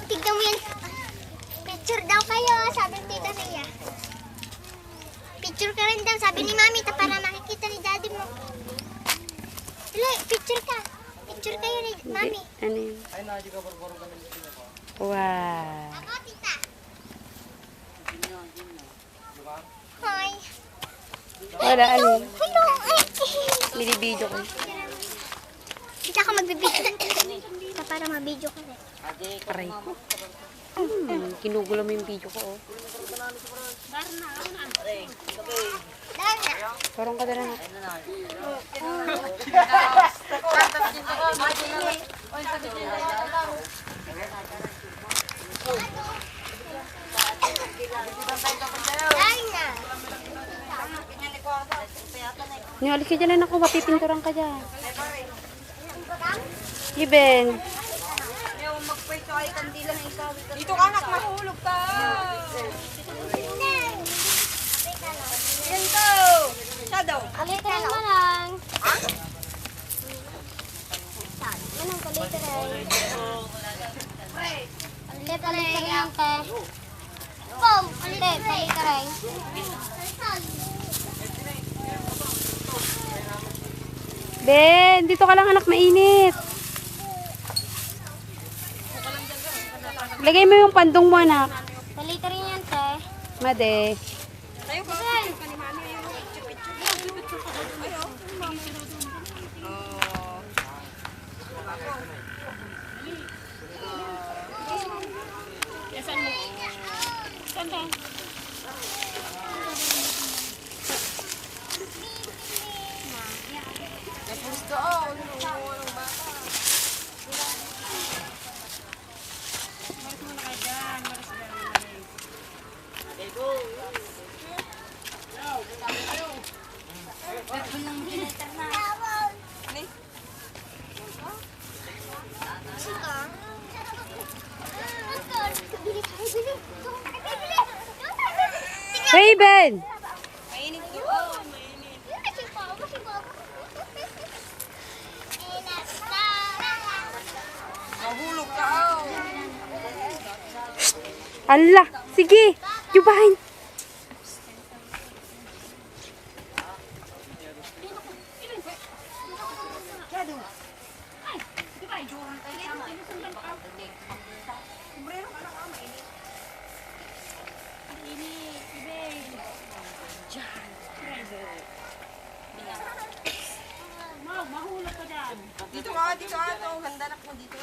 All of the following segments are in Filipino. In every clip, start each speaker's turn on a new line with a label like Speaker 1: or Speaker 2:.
Speaker 1: Tignan mo yan. Picture daw kayo, sabi ni Tita Rhea. Picture ka rin daw, sabi ni Mami, para makikita ni Daddy mo. Dali, picture ka. Picture kayo ni Mami.
Speaker 2: Ano yun? Wow.
Speaker 1: Ako, Tita. Hi.
Speaker 2: Wala, ano yun?
Speaker 1: Hello.
Speaker 2: Binibidyo ko.
Speaker 1: Tita ka magbibidyo. Tita, para mabidyo ka rin.
Speaker 2: Aray ko. Kinugulo mo yung video ko, oh.
Speaker 1: Dahil na.
Speaker 2: Parang ka na.
Speaker 1: Dahil na.
Speaker 2: Alis ka dyan, ako. Mapipinturan ka dyan. Iben.
Speaker 3: Dito ka anak, mahulog ka. Yan to. Shadow.
Speaker 1: Aliteray mo lang. Anong kaliteray? Aliteray lang ka. Wow! Aliteray.
Speaker 2: Ben, dito ka lang anak, mainit. Lagay mo yung pandong mo anak.
Speaker 1: Aliteray yan, te.
Speaker 2: Made.
Speaker 3: Tayo ba? Ka ni mami yung picture. Ayo. Yasan mo. Sanda. Gusto oh, yung bata. Maris mo na kayo dyan. Maris
Speaker 2: Hey, Ben!
Speaker 3: mainit to. Oh, mainit. Mahulog ka oh.
Speaker 2: Ala, sige, yubahin.
Speaker 3: Dito ka, dito ka. Handa na ko dito.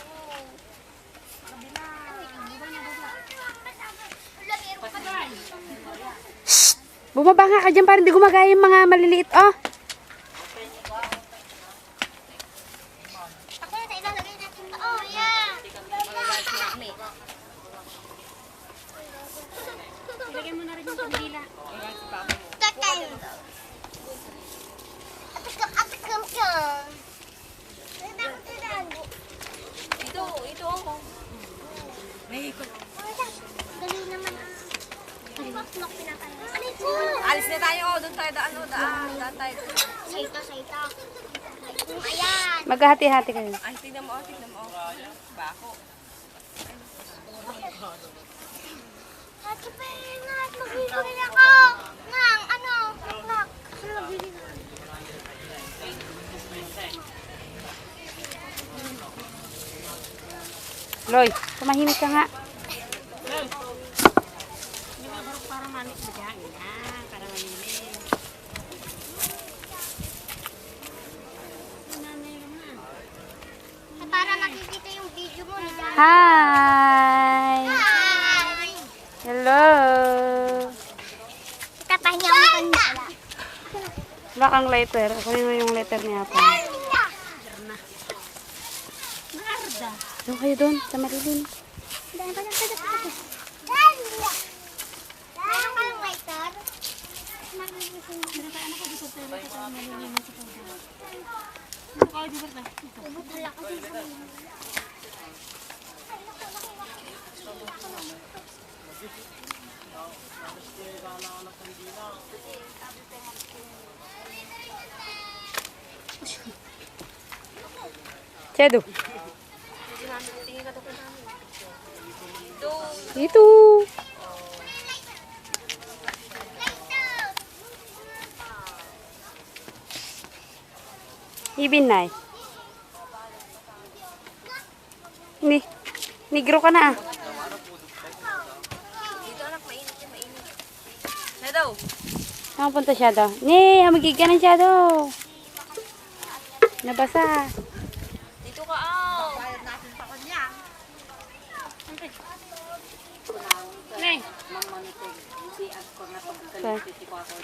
Speaker 2: Bumaba nga ka dyan para hindi gumagaya yung mga maliliit, oh.
Speaker 1: Ako na ilalagay natin ito. Oh, yeah.
Speaker 2: Ilagay mo na rin yung kandila.
Speaker 1: Tatay. Atakam ka.
Speaker 3: Ito ako.
Speaker 1: Dali naman. Knock pinakain. Ano ito?
Speaker 3: Alis na tayo. Doon tayo daan tayo.
Speaker 1: Saita. Ayan.
Speaker 2: Maghahati-hati kayo.
Speaker 3: Ay, tignan mo. Bako.
Speaker 1: Ate Penat, magbibili ako. Nang, ano? Knock.
Speaker 2: Loy, tumahimik ka nga.
Speaker 1: Para makikita yung video mo ni Daddy.
Speaker 2: Hi!
Speaker 1: Hi!
Speaker 2: Hello!
Speaker 1: Katahinga mo kanina.
Speaker 2: Wala kang lighter. Kunin mo yung lighter niya po. Doon kayo doon, sa malilim.
Speaker 1: Meron kang lighter? Butala ka din sa mga.
Speaker 2: Chedo. Ito. Ibinay. Negro ka na ah.
Speaker 3: Dito anak, mainit yan, mainit. Na daw.
Speaker 2: Saan punta siya daw? Hamigig ka na siya daw. Nabasa.
Speaker 3: Dito ka, aw. Bayad natin sa kanya. Ne.
Speaker 2: Okay.